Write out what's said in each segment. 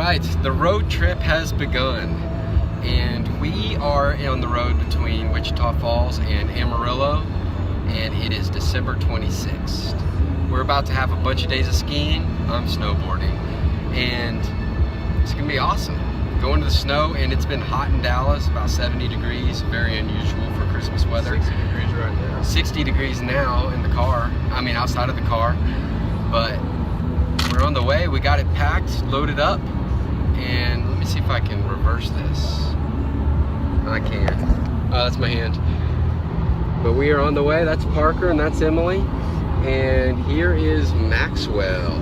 right, the road trip has begun, and we are on the road between Wichita Falls and Amarillo, and it is December 26th. We're about to have a bunch of days of skiing. I'm snowboarding, and it's gonna be awesome. Going to the snow, and it's been hot in Dallas, about 70 degrees, very unusual for Christmas weather. 60 degrees right now. 60 degrees now in the car, I mean outside of the car, but we're on the way. We got it packed, loaded up, and let me see if I can reverse this. I can. Oh, that's my hand. But we are on the way. That's Parker and that's Emily, and here is Maxwell.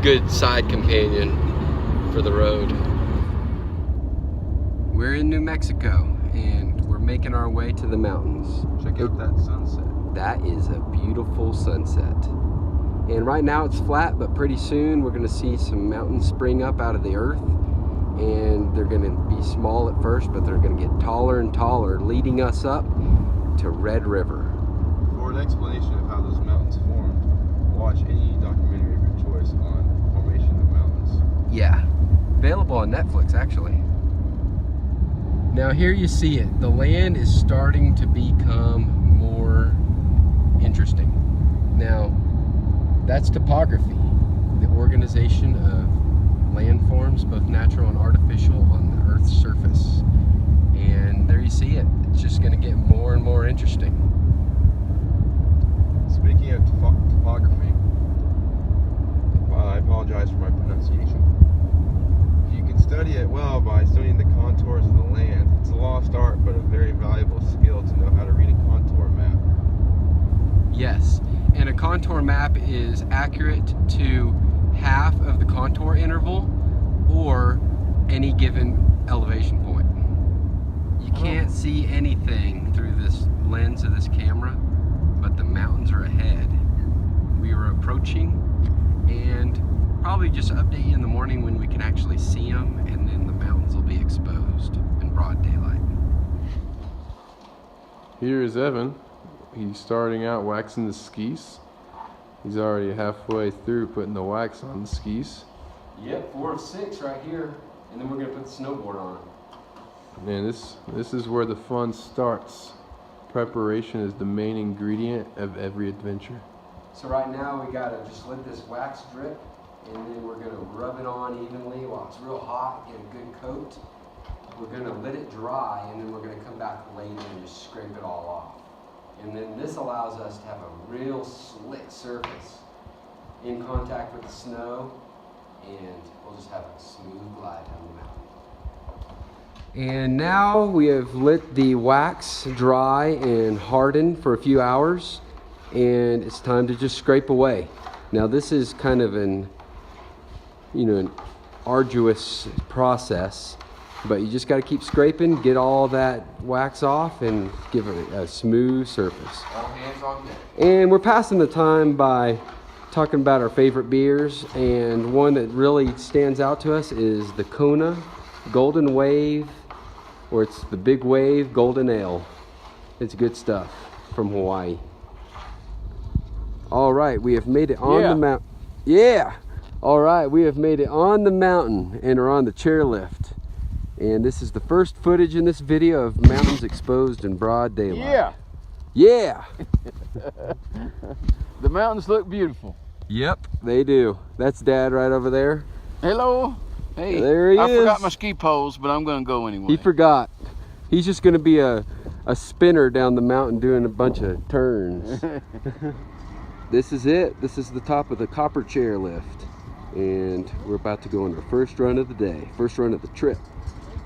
Good side companion for the road. We're in New Mexico, and we're making our way to the mountains. Check out that sunset. That is a beautiful sunset. And right now it's flat, but pretty soon we're gonna see some mountains spring up out of the earth, and they're gonna be small at first, but they're gonna get taller and taller, leading us up to Red River. For an explanation of how those mountains formed, watch any documentary of your choice on formation of mountains. Yeah, available on Netflix actually. Now here you see it. The land is starting to become more interesting. Now, that's topography, the organization of landforms, both natural and artificial, on the Earth's surface. And there you see it. It's just going to get more and more interesting. Speaking of topography, I apologize for my pronunciation. You can study it well by studying the contours of the land. It's a lost art, but a very valuable skill to know how to read a contour map. Yes, and a contour map is accurate to half of the contour interval or any given elevation point. You can't see anything through this lens of this camera, but the mountains are ahead. We are approaching, and probably just update you in the morning when we can actually see them, and then the mountains will be exposed in broad daylight. Here is Evan. He's starting out waxing the skis. He's already halfway through putting the wax on the skis. Yep, 4 of 6 right here, and then we're gonna put the snowboard on. Man, this is where the fun starts. Preparation is the main ingredient of every adventure. So right now we gotta just let this wax drip, and then we're gonna rub it on evenly while it's real hot, get a good coat. We're gonna let it dry, and then we're gonna come back later and just scrape it all off. And then this allows us to have a real slick surface in contact with the snow, and we'll just have a smooth glide down the mountain. And now we have let the wax dry and harden for a few hours, and it's time to just scrape away. Now this is kind of an arduous process, but you just got to keep scraping, get all that wax off, and give it a smooth surface. All hands on deck. And we're passing the time by talking about our favorite beers, and one that really stands out to us is the Kona Golden Wave, or it's the Big Wave Golden Ale. It's good stuff from Hawaii. All right, we have made it on the mountain. Yeah! All right, we have made it on the mountain and are on the chairlift. And this is the first footage in this video of mountains exposed in broad daylight. Yeah. Yeah. The mountains look beautiful. Yep, they do. That's Dad right over there. Hello. Hey. There he is. I forgot my ski poles, but I'm going to go anyway. He forgot. He's just going to be a spinner down the mountain doing a bunch of turns. This is it. This is the top of the copper chairlift. And we're about to go on our first run of the day. First run of the trip.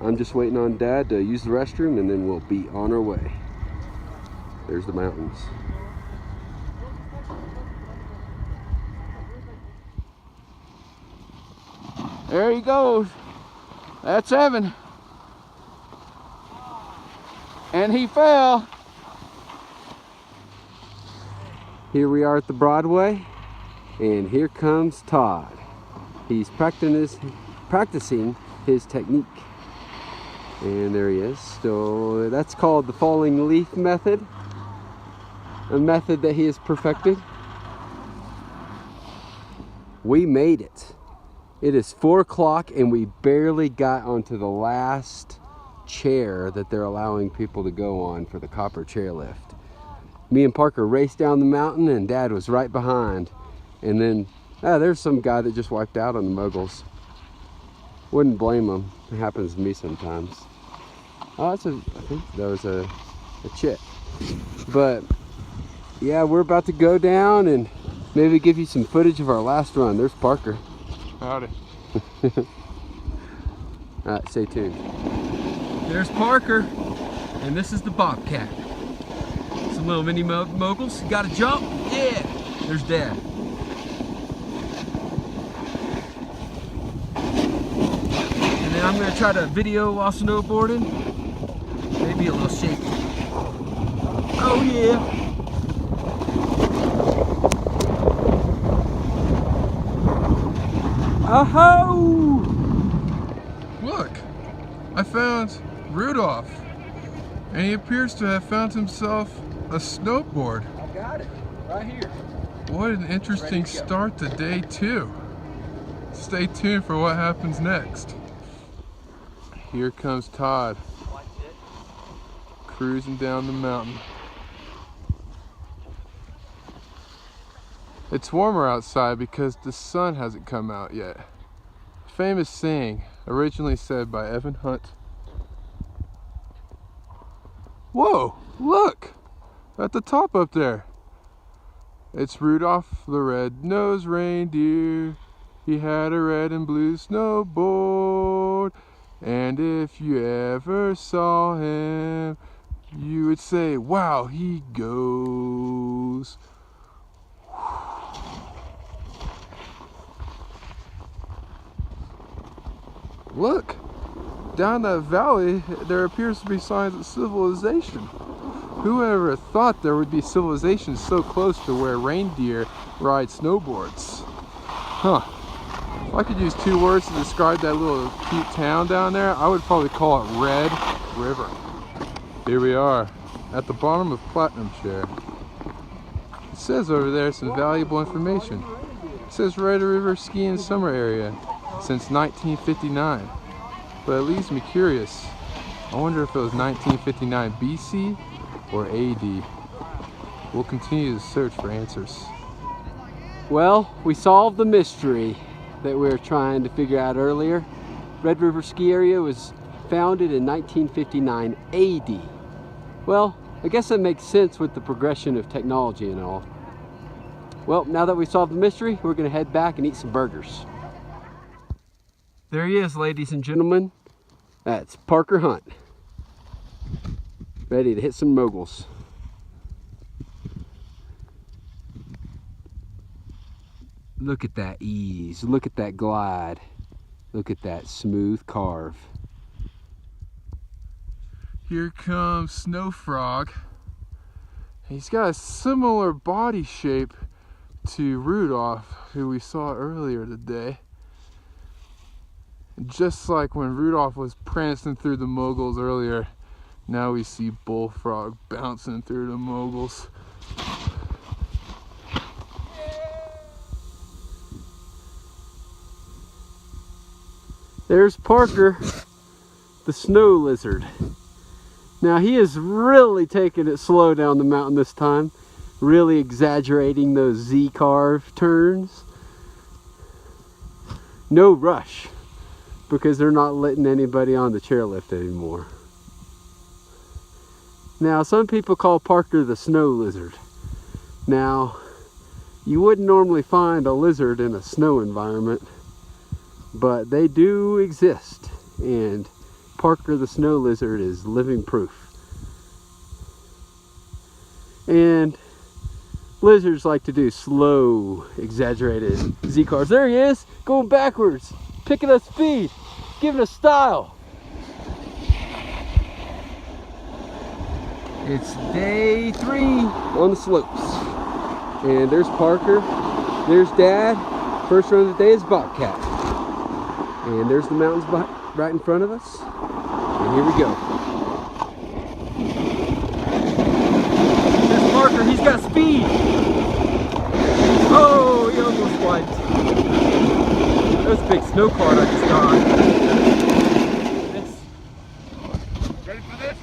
I'm just waiting on Dad to use the restroom, and then we'll be on our way. There's the mountains. There he goes. That's Evan. And he fell. Here we are at the Broadway, and here comes Todd. He's practicing his technique. And there he is. So that's called the falling leaf method, a method that he has perfected. We made it. It is 4 o'clock and we barely got onto the last chair that they're allowing people to go on for the copper chairlift. Me and Parker raced down the mountain and Dad was right behind. And then there's some guy that just wiped out on the moguls. Wouldn't blame him. It happens to me sometimes. Oh, I think that was a chick. But yeah, we're about to go down and maybe give you some footage of our last run. There's Parker. Howdy. Alright, stay tuned. There's Parker, and this is the Bobcat. Some little mini moguls. You gotta jump? Yeah! There's Dad. And then I'm gonna try to video while snowboarding. Maybe a little shaky. Oh yeah! Oh! Look, I found Rudolph, and he appears to have found himself a snowboard. I got it, right here. What an interesting start to day 2. Stay tuned for what happens next. Here comes Todd, cruising down the mountain. It's warmer outside because the sun hasn't come out yet. Famous saying, originally said by Evan Hunt. Whoa, look! At the top up there. It's Rudolph the red-nosed reindeer. He had a red and blue snowboard. And if you ever saw him, you would say, wow, he goes. Look, down that valley, there appears to be signs of civilization. Whoever thought there would be civilization so close to where reindeer ride snowboards? Huh. If I could use 2 words to describe that little cute town down there, I would probably call it Red River. Here we are, at the bottom of Platinum Share. It says over there some valuable information. It says Red River Ski and Summer Area since 1959. But it leaves me curious. I wonder if it was 1959 BC or AD. We'll continue to search for answers. Well, we solved the mystery that we were trying to figure out earlier. Red River Ski Area was founded in 1959 AD. Well, I guess that makes sense with the progression of technology and all. Well, now that we solved the mystery, we're gonna head back and eat some burgers. There he is, ladies and gentlemen. That's Parker Hunt. Ready to hit some moguls. Look at that ease, look at that glide, look at that smooth carve. Here comes Snow Frog. He's got a similar body shape to Rudolph, who we saw earlier today. Just like when Rudolph was prancing through the moguls earlier, now we see Bullfrog bouncing through the moguls. There's Parker, the snow lizard. Now he is really taking it slow down the mountain this time, really exaggerating those Z-carve turns. No rush, because they're not letting anybody on the chairlift anymore. Now, some people call Parker the snow lizard. Now, you wouldn't normally find a lizard in a snow environment, but they do exist, and Parker the snow lizard is living proof. And lizards like to do slow, exaggerated Z-carves. There he is, going backwards, picking up speed, giving us style. It's day 3 on the slopes. And there's Parker, there's Dad. First run of the day is Bobcat. And there's the mountains right in front of us. And here we go. There's Parker, he's got speed. Oh, he almost wiped. That was a big snow cloud I just got. Ready for this?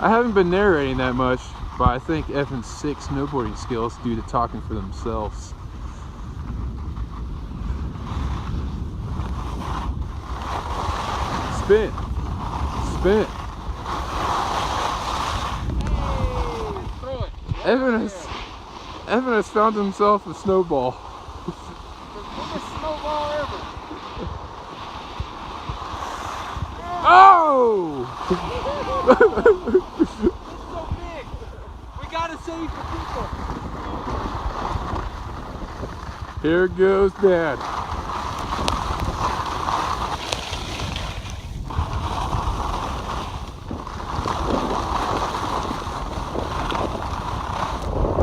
I haven't been narrating that much, but I think Evan's sick snowboarding skills do the talking for themselves. Spin. Spin. Hey, throw it. Evan has found himself a snowball. The biggest snowball ever. Oh! It's so big. We gotta save the people. Here goes Dad.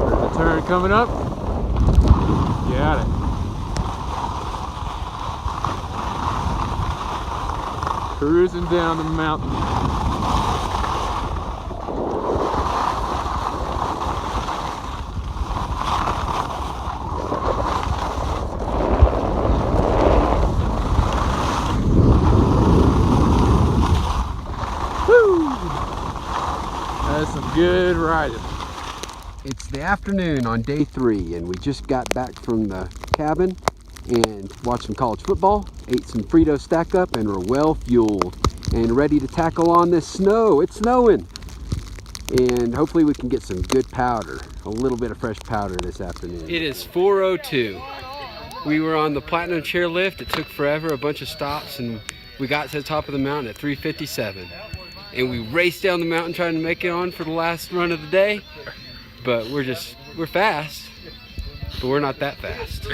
There's a turn coming up. Got it. Cruising down the mountain. Woo! That's some good riding. It's the afternoon on day 3, and we just got back from the cabin and watched some college football, ate some Frito stack up, and we're well fueled and ready to tackle on this snow. It's snowing, and hopefully we can get some good powder, a little bit of fresh powder this afternoon. It is 4:02. We were on the Platinum chairlift. It took forever, a bunch of stops, and we got to the top of the mountain at 3:57. And we raced down the mountain trying to make it on for the last run of the day. But we're fast, but we're not that fast.